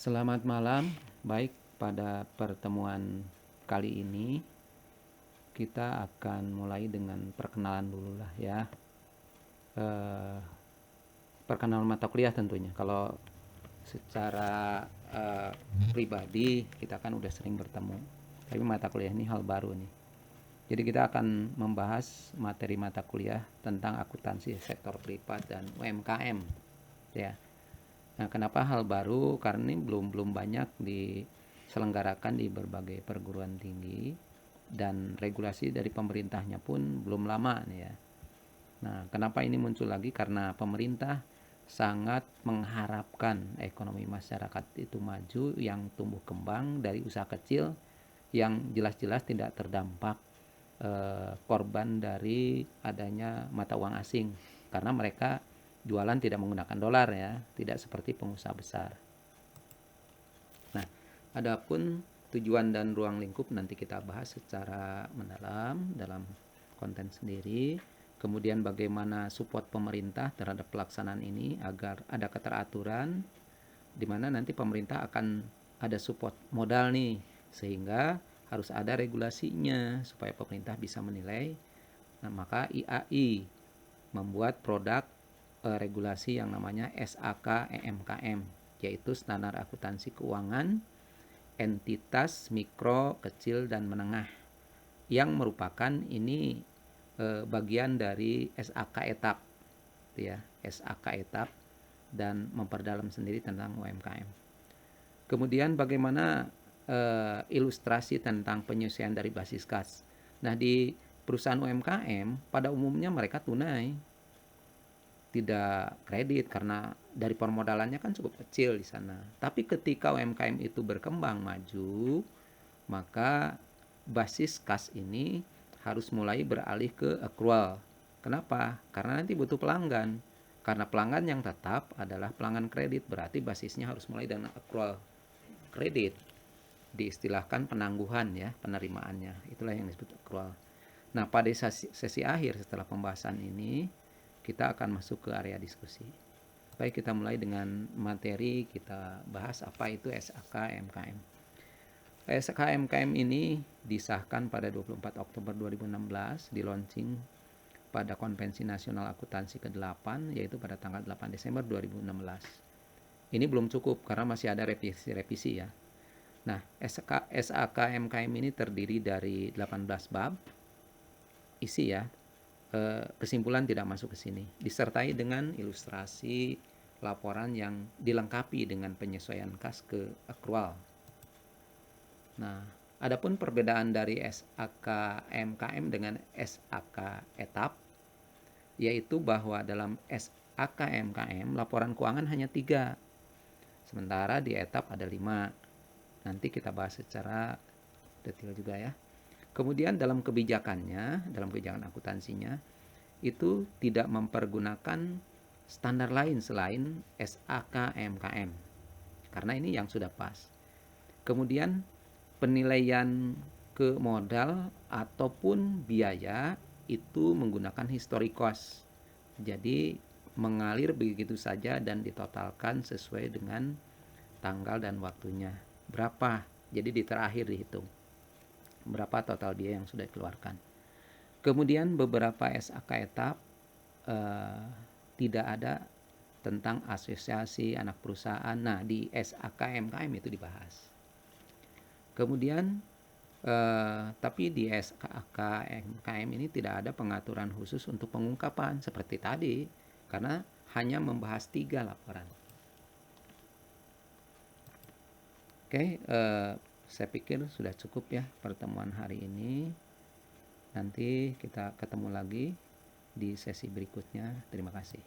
Selamat malam. Baik, pada pertemuan kali ini kita akan mulai dengan perkenalan dulu lah ya. Perkenalan mata kuliah tentunya. Kalau secara pribadi kita kan udah sering bertemu, tapi mata kuliah ini hal baru nih. Jadi kita akan membahas materi mata kuliah tentang akuntansi sektor privat dan UMKM ya. Nah, kenapa hal baru? Karena ini belum banyak diselenggarakan di berbagai perguruan tinggi dan regulasi dari pemerintahnya pun belum lama nih ya. Nah, kenapa ini muncul lagi? Karena pemerintah sangat mengharapkan ekonomi masyarakat itu maju, yang tumbuh kembang dari usaha kecil yang jelas-jelas tidak terdampak korban dari adanya mata uang asing, karena mereka jualan tidak menggunakan dolar ya, tidak seperti pengusaha besar. Nah, adapun tujuan dan ruang lingkup nanti kita bahas secara mendalam dalam konten sendiri. Kemudian bagaimana support pemerintah terhadap pelaksanaan ini agar ada keteraturan, di mana nanti pemerintah akan ada support modal nih, sehingga harus ada regulasinya supaya pemerintah bisa menilai. Nah, maka IAI membuat produk regulasi yang namanya SAK EMKM, yaitu Standar Akuntansi Keuangan Entitas Mikro, Kecil, dan Menengah, yang merupakan ini bagian dari SAK etap ya, SAK etap, dan memperdalam sendiri tentang UMKM. Kemudian bagaimana ilustrasi tentang penyesuaian dari basis kas. Nah, di perusahaan UMKM pada umumnya mereka tunai, tidak kredit, karena dari permodalannya kan cukup kecil di sana. Tapi ketika UMKM itu berkembang maju, maka basis kas ini harus mulai beralih ke accrual. Kenapa? Karena nanti butuh pelanggan. Karena pelanggan yang tetap adalah pelanggan kredit, berarti basisnya harus mulai dengan accrual kredit. Diistilahkan penangguhan ya, penerimaannya. Itulah yang disebut accrual. Nah, pada sesi akhir setelah pembahasan ini, kita akan masuk ke area diskusi. Baik, kita mulai dengan materi. Kita bahas apa itu SAK MKM. SAK MKM ini disahkan pada 24 Oktober 2016, di launching pada Konvensi Nasional Akuntansi ke-8, yaitu pada tanggal 8 Desember 2016. Ini belum cukup karena masih ada revisi-revisi ya. Nah, SAK MKM ini terdiri dari 18 bab isi ya. Kesimpulan tidak masuk ke sini, disertai dengan ilustrasi laporan yang dilengkapi dengan penyesuaian kas ke accrual. Nah, adapun perbedaan dari SAK MKM dengan SAK etap, yaitu bahwa dalam SAK MKM laporan keuangan hanya 3, sementara di etap ada 5. Nanti kita bahas secara detail juga ya. Kemudian dalam kebijakannya, dalam kebijakan akuntansinya, itu tidak mempergunakan standar lain selain SAK MKM, karena ini yang sudah pas. Kemudian penilaian ke modal ataupun biaya itu menggunakan historic cost, jadi mengalir begitu saja dan ditotalkan sesuai dengan tanggal dan waktunya. Berapa, jadi di terakhir dihitung berapa total biaya yang sudah dikeluarkan. Kemudian beberapa SAK etap tidak ada tentang asosiasi anak perusahaan. Nah, di SAK MKM itu dibahas. Kemudian tapi di SAK MKM ini tidak ada pengaturan khusus untuk pengungkapan seperti tadi, karena hanya membahas 3 laporan. Oke, saya pikir sudah cukup ya pertemuan hari ini. Nanti kita ketemu lagi di sesi berikutnya. Terima kasih.